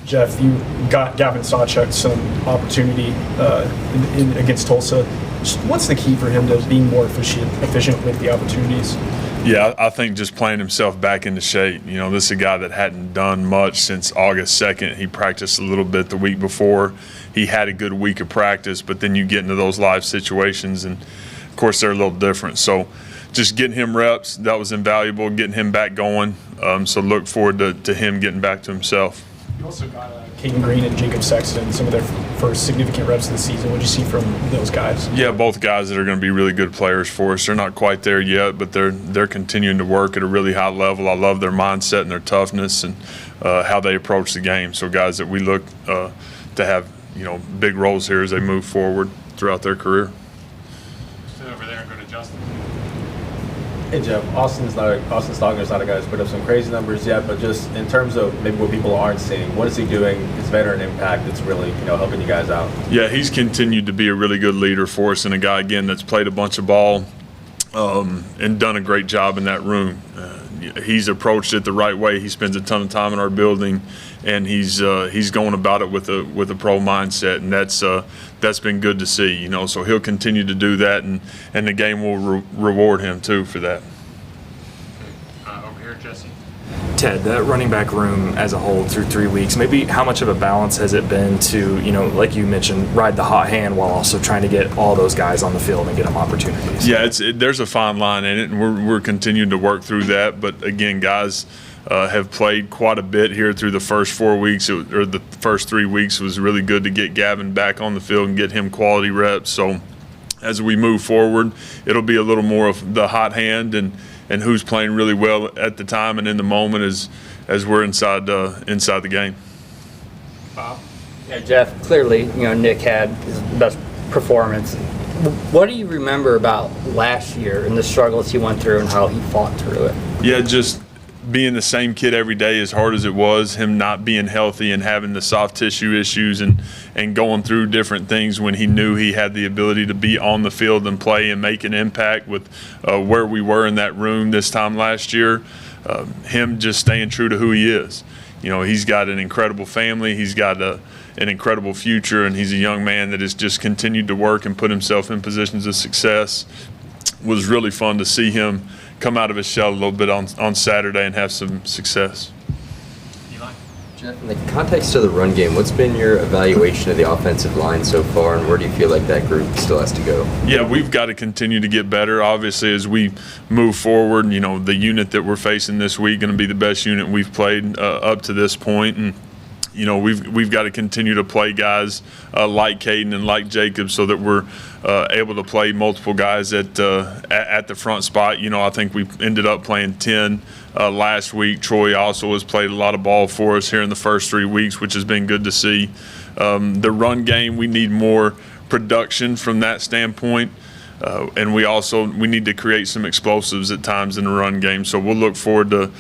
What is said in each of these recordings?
Jeff, you got Gavin Sawchuk some opportunity against Tulsa. Just what's the key for him to being more efficient with the opportunities? Yeah, I think just playing himself back into shape. You know, this is a guy that hadn't done much since August 2nd. He practiced a little bit the week before. He had a good week of practice, but then you get into those live situations, and, of course, they're a little different. So just getting him reps, that was invaluable, getting him back going. So look forward to him getting back to himself. You also got Caden Green and Jacob Sexton, some of their first significant reps of the season. What did you see from those guys? Yeah, both guys that are going to be really good players for us. They're not quite there yet, but they're continuing to work at a really high level. I love their mindset and their toughness and how they approach the game. So guys that we look to have, you know, big roles here as they move forward throughout their career. Sit over there and go to Justin. Hey Jeff, Austin Stogner's not a guy who's put up some crazy numbers yet, but just in terms of maybe what people aren't seeing, what is he doing, his veteran impact that's really, you know, helping you guys out? Yeah, he's continued to be a really good leader for us and a guy, again, that's played a bunch of ball and done a great job in that room. He's approached it the right way. He spends a ton of time in our building, and he's going about it with a pro mindset, and that's been good to see. You know, so he'll continue to do that, and the game will reward him too for that. Over here, Jesse. Ted, that running back room as a whole through 3 weeks, maybe how much of a balance has it been to, you know, like you mentioned, ride the hot hand while also trying to get all those guys on the field and get them opportunities? Yeah, there's a fine line in it, and we're continuing to work through that. But again, guys have played quite a bit here through the first 4 weeks, or the first 3 weeks was really good to get Gavin back on the field and get him quality reps. So as we move forward, it'll be a little more of the hot hand and who's playing really well at the time and in the moment as we're inside the game. Bob? Yeah, Jeff, clearly, you know, Nick had his best performance. What do you remember about last year and the struggles he went through and how he fought through it? Yeah, just being the same kid every day, as hard as it was, him not being healthy and having the soft tissue issues and going through different things when he knew he had the ability to be on the field and play and make an impact with where we were in that room this time last year. Him just staying true to who he is. You know, he's got an incredible family, he's got an incredible future, and he's a young man that has just continued to work and put himself in positions of success. It was really fun to see him come out of his shell a little bit on Saturday and have some success. Eli? Jeff, in the context of the run game, what's been your evaluation of the offensive line so far, and where do you feel like that group still has to go? Yeah, we've got to continue to get better. Obviously, as we move forward, you know, the unit that we're facing this week going to be the best unit we've played up to this point, and you know, we've got to continue to play guys like Caden and like Jacob so that we're able to play multiple guys at the front spot. You know, I think we ended up playing 10 last week. Troy also has played a lot of ball for us here in the first 3 weeks, which has been good to see. The run game, we need more production from that standpoint. And we need to create some explosives at times in the run game. So we'll look forward to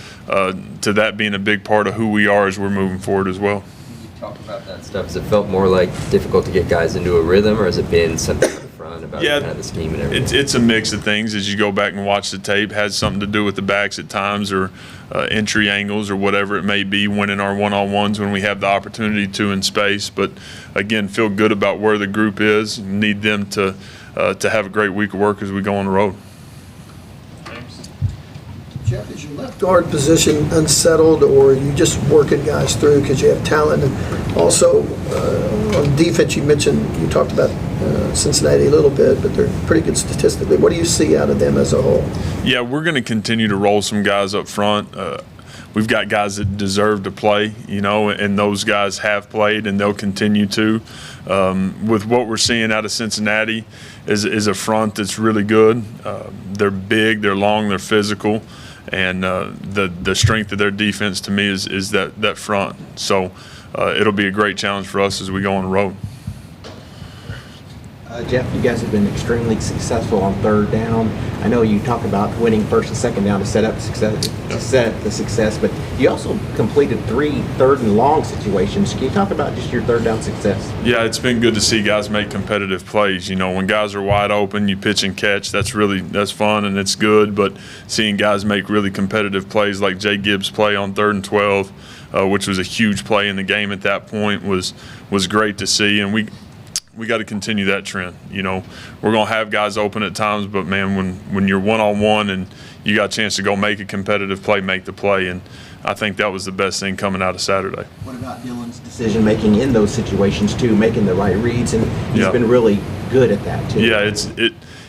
that being a big part of who we are as we're moving forward as well. You talk about that stuff. Has it felt more like difficult to get guys into a rhythm, or has it been something at the front about kind of the scheme and everything? It's a mix of things as you go back and watch the tape. Has something to do with the backs at times, or entry angles, or whatever it may be, winning our one-on-ones when we have the opportunity to in space. But again, feel good about where the group is. Need them to have a great week of work as we go on the road. James? Jeff, is your left guard position unsettled, or are you just working guys through because you have talent? And also, on defense, you talked about Cincinnati a little bit, but they're pretty good statistically. What do you see out of them as a whole? Yeah, we're going to continue to roll some guys up front. We've got guys that deserve to play, you know, and those guys have played and they'll continue to. With what we're seeing out of Cincinnati is a front that's really good. They're big, they're long, they're physical, and the strength of their defense to me is that front. So it'll be a great challenge for us as we go on the road. Jeff, you guys have been extremely successful on third down. I know you talk about winning first and second down to set up success, to set the success, but you also completed 3 third and long situations. Can you talk about just your third down success? Yeah, it's been good to see guys make competitive plays. You know, when guys are wide open, you pitch and catch. That's fun and it's good. But seeing guys make really competitive plays like Jay Gibbs' play on 3rd and 12. which was a huge play in the game at that point, was great to see. And we got to continue that trend. You know, we're going to have guys open at times, but man, when you're one-on-one and you got a chance to go make a competitive play, make the play. And I think that was the best thing coming out of Saturday. What about Dylan's decision making in those situations too, making the right reads, and he's been really good at that too. Yeah,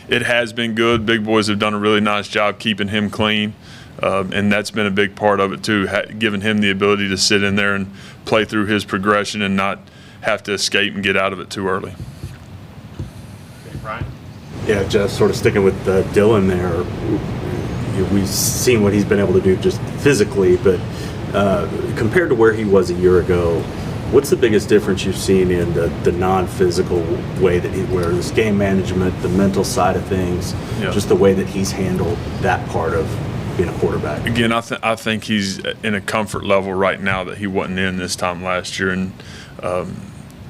it has been good. Big boys have done a really nice job keeping him clean, and that's been a big part of it too, giving him the ability to sit in there and play through his progression and not have to escape and get out of it too early. Okay, Ryan? Yeah, just sort of sticking with Dylan there. We've seen what he's been able to do just physically, but compared to where he was a year ago, what's the biggest difference you've seen in the non-physical way that where his game management, the mental side of things, just the way that he's handled that part of being a quarterback? Again, I think he's in a comfort level right now that he wasn't in this time last year, and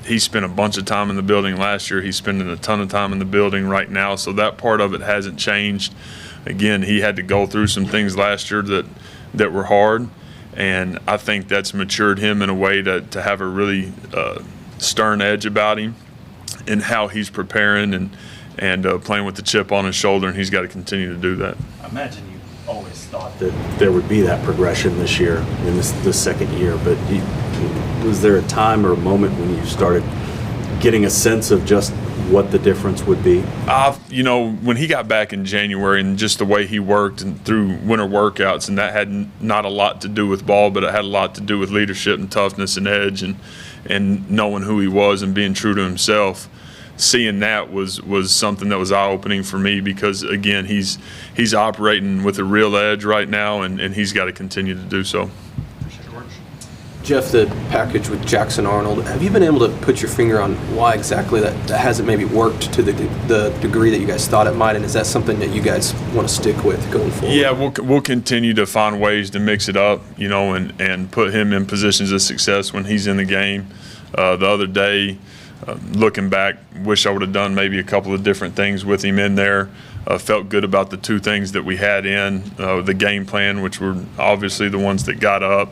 he spent a bunch of time in the building last year. He's spending a ton of time in the building right now, so that part of it hasn't changed. Again, he had to go through some things last year that were hard, and I think that's matured him in a way to have a really stern edge about him and how he's preparing and playing with the chip on his shoulder, and he's got to continue to do that. I imagine you always thought that there would be that progression this year in this second year, but was there a time or a moment when you started getting a sense of just what the difference would be? You know, when he got back in January and just the way he worked and through winter workouts, and that had not a lot to do with ball, but it had a lot to do with leadership and toughness and edge and knowing who he was and being true to himself. Seeing that was something that was eye-opening for me, because again, he's operating with a real edge right now, and he's got to continue to do so. Jeff, the package with Jackson Arnold, have you been able to put your finger on why exactly that hasn't maybe worked to the degree that you guys thought it might, and is that something that you guys want to stick with going forward? Yeah, we'll continue to find ways to mix it up, you know, and put him in positions of success when he's in the game. The other day, looking back, wish I would have done maybe a couple of different things with him in there. Felt good about the two things that we had in the game plan, which were obviously the ones that got up.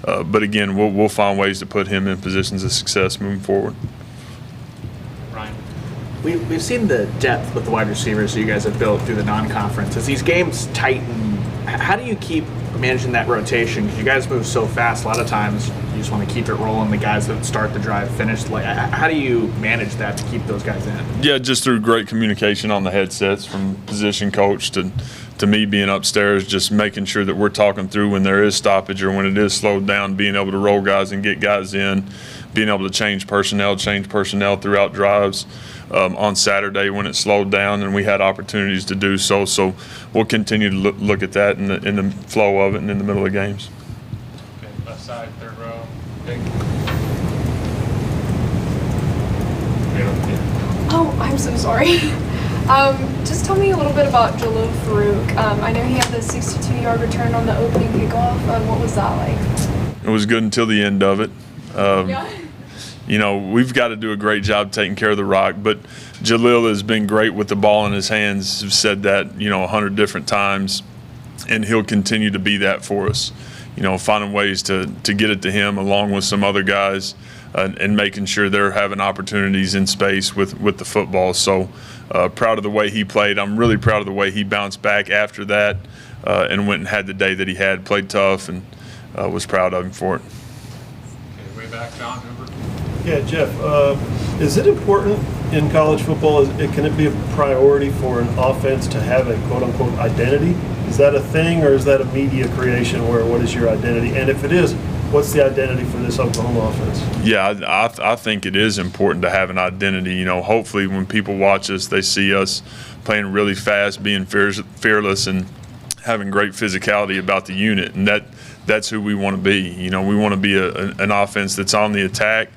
But again, we'll find ways to put him in positions of success moving forward. Ryan? We've seen the depth with the wide receivers that you guys have built through the non-conference. As these games tighten, how do you keep managing that rotation? Because you guys move so fast. A lot of times you just want to keep it rolling. The guys that start the drive finish. Like, how do you manage that to keep those guys in? Yeah, just through great communication on the headsets from position coach to me being upstairs, just making sure that we're talking through when there is stoppage or when it is slowed down, being able to roll guys and get guys in, being able to change personnel throughout drives. On Saturday when it slowed down and we had opportunities to do so. So we'll continue to look at that in the flow of it and in the middle of games. Okay, left side, third row. Big. Oh, I'm so sorry. Just tell me a little bit about Jalil Farouk. I know he had the 62-yard return on the opening kickoff. What was that like? It was good until the end of it. Yeah. You know, we've got to do a great job taking care of the rock, but Jalil has been great with the ball in his hands. I've said that, 100 different times, and he'll continue to be that for us. Finding ways to get it to him along with some other guys and making sure they're having opportunities in space with the football. So proud of the way he played. I'm really proud of the way he bounced back after that and went and had the day that he had, played tough, and was proud of him for it. Okay, way back, John Hoover. Yeah, Jeff, is it important in college football, can it be a priority for an offense to have a quote-unquote identity? Is that a thing, or is that a media creation where what is your identity? And if it is, what's the identity for this Oklahoma offense? Yeah, I think it is important to have an identity. Hopefully when people watch us, they see us playing really fast, being fearless, and having great physicality about the unit, and that's who we want to be. We want to be an offense that's on the attack,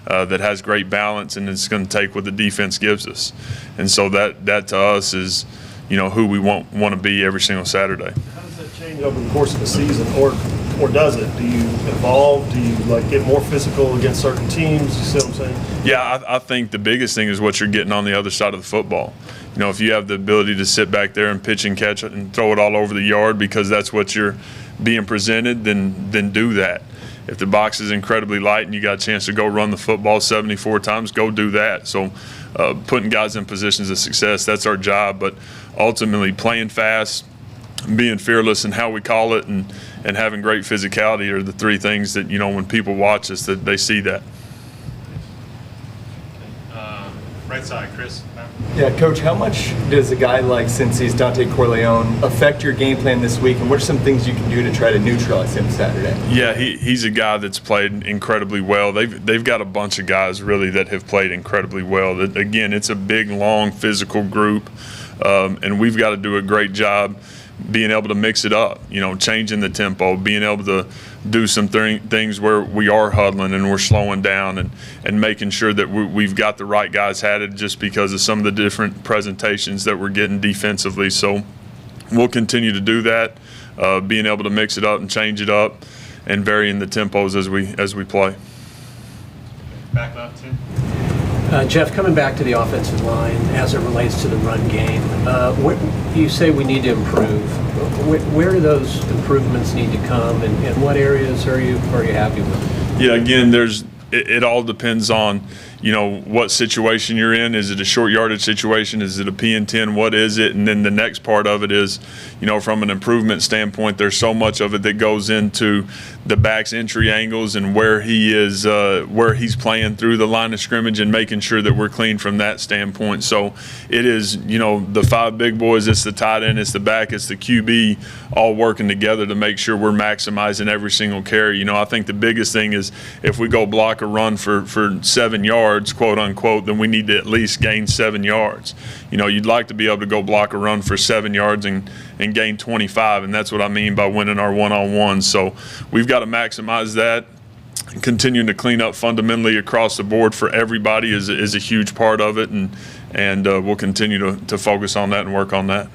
that has great balance, and it's going to take what the defense gives us. And so that to us is, who we want to be every single Saturday. How does that change over the course of the season, or does it? Do you evolve? Do you get more physical against certain teams? You see what I'm saying? Yeah, I think the biggest thing is what you're getting on the other side of the football. If you have the ability to sit back there and pitch and catch it and throw it all over the yard because that's what you're being presented, then do that. if the box is incredibly light and you got a chance to go run the football 74 times, go do that. So putting guys in positions of success, that's our job. But ultimately playing fast, being fearless in how we call it, and having great physicality are the three things that, when people watch us, that they see that. Right side, Chris. Yeah, Coach, how much does a guy like Cincy's Dante Corleone affect your game plan this week, and what are some things you can do to try to neutralize him Saturday? Yeah, he's a guy that's played incredibly well. They've got a bunch of guys really that have played incredibly well. That, again, it's a big, long, physical group, and we've got to do a great job being able to mix it up, changing the tempo, being able to do some things where we are huddling and we're slowing down, and making sure that we've got the right guys at it, just because of some of the different presentations that we're getting defensively. So we'll continue to do that, being able to mix it up and change it up and varying the tempos as we play. Back left, Tim. Jeff, coming back to the offensive line as it relates to the run game, you say we need to improve. Where do those improvements need to come, and what areas are you happy with? Yeah, again, it all depends on what situation you're in. Is it a short yardage situation? Is it a PN10? What is it? And then the next part of it is, from an improvement standpoint, there's so much of it that goes into the back's entry angles and where he is, where he's playing through the line of scrimmage, and making sure that we're clean from that standpoint. So it is, the five big boys, it's the tight end, it's the back, it's the QB, all working together to make sure we're maximizing every single carry. I think the biggest thing is if we go block a run for 7 yards, quote unquote, then we need to at least gain 7 yards. You'd like to be able to go block a run for 7 yards and gain 25, and that's what I mean by winning our one-on-ones. So we've got to maximize that. Continuing to clean up fundamentally across the board for everybody is a huge part of it, and we'll continue to focus on that and work on that.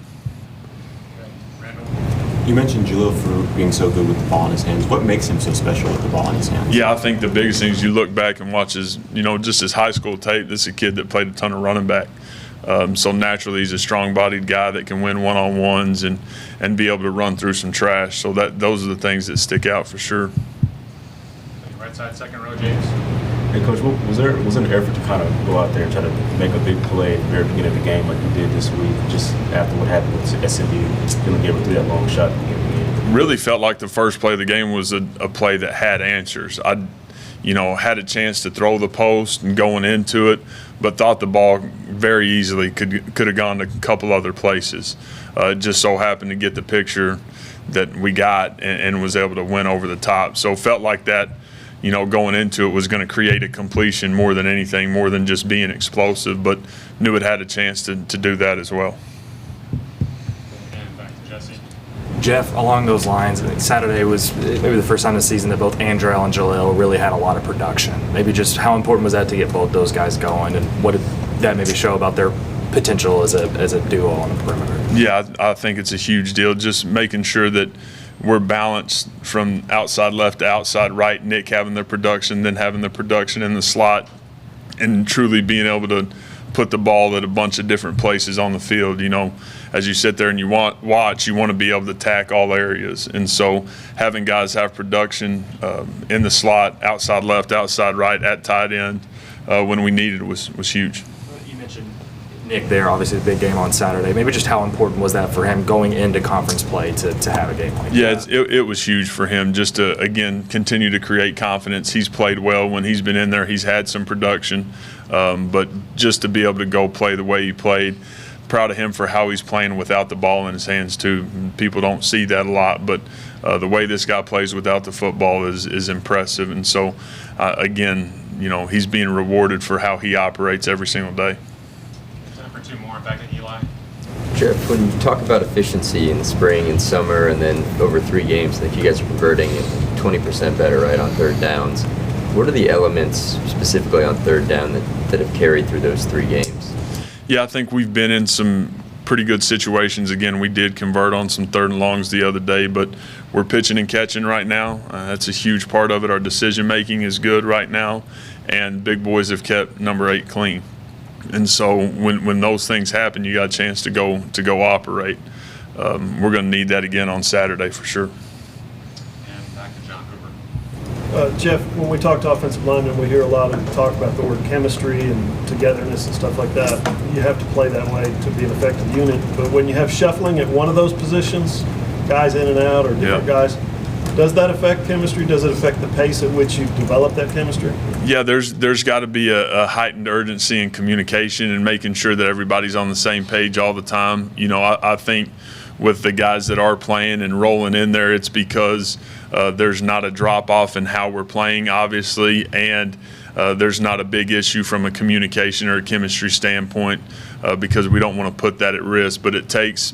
You mentioned Jalil Farouk being so good with the ball in his hands. What makes him so special with the ball in his hands? Yeah, I think the biggest thing is you look back and watch his, just his high school tape. This is a kid that played a ton of running back. So naturally, he's a strong-bodied guy that can win one-on-ones and be able to run through some trash. So those are the things that stick out for sure. Right side, second row, James. Hey, Coach, was there an effort to kind of go out there and try to make a big play at the very beginning of the game like you did this week, just after what happened with SMU, feeling able to do that long shot at the beginning of the game? Really felt like the first play of the game was a play that had answers. I had a chance to throw the post and going into it, but thought the ball very easily could have gone to a couple other places. Just so happened to get the picture that we got and was able to win over the top. So felt like that, going into it was going to create a completion more than anything, more than just being explosive, but knew it had a chance to do that as well. And back to Jesse. Jeff, along those lines, I think Saturday was maybe the first time this season that both Andrell and Jalil really had a lot of production. Maybe just how important was that to get both those guys going, and what did that maybe show about their potential as a duo on the perimeter? Yeah, I think it's a huge deal, just making sure that we're balanced from outside left to outside right, Nick having the production, then having the production in the slot, and truly being able to put the ball at a bunch of different places on the field. As you sit there and you watch, you want to be able to attack all areas. And so having guys have production in the slot, outside left, outside right, at tight end, when we needed it was huge. You mentioned Nick there, obviously a big game on Saturday. Maybe just how important was that for him going into conference play to have a game like that? Yeah, it was huge for him just to, again, continue to create confidence. He's played well when he's been in there. He's had some production, but just to be able to go play the way he played, proud of him for how he's playing without the ball in his hands too. People don't see that a lot, but the way this guy plays without the football is impressive. And so, again, he's being rewarded for how he operates every single day. Time for two more. Back to Eli. Jeff, when you talk about efficiency in the spring and summer and then over 3 games, I think you guys are converting 20% better, right, on third downs. What are the elements specifically on third down that have carried through those 3 games? Yeah, I think we've been in some pretty good situations. Again, we did convert on some third and longs the other day, but we're pitching and catching right now. That's a huge part of it. Our decision making is good right now, and big boys have kept number 8 clean. And so when those things happen, you got a chance to go operate. We're going to need that again on Saturday for sure. And back to John Hoover. Jeff, when we talk to offensive linemen, we hear a lot of talk about the word chemistry and togetherness and stuff like that. You have to play that way to be an effective unit. But when you have shuffling at one of those positions, guys in and out or different guys, does that affect chemistry? Does it affect the pace at which you develop that chemistry? Yeah, there's got to be a heightened urgency in communication and making sure that everybody's on the same page all the time. You know, I think with the guys that are playing and rolling in there, it's because there's not a drop-off in how we're playing, obviously, and there's not a big issue from a communication or a chemistry standpoint because we don't want to put that at risk. But it takes,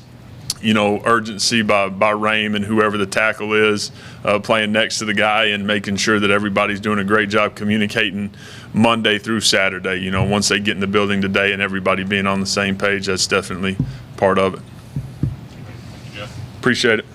you know, urgency by Rame and whoever the tackle is playing next to the guy and making sure that everybody's doing a great job communicating Monday through Saturday. You know, once they get in the building today and everybody being on the same page, that's definitely part of it. Appreciate it.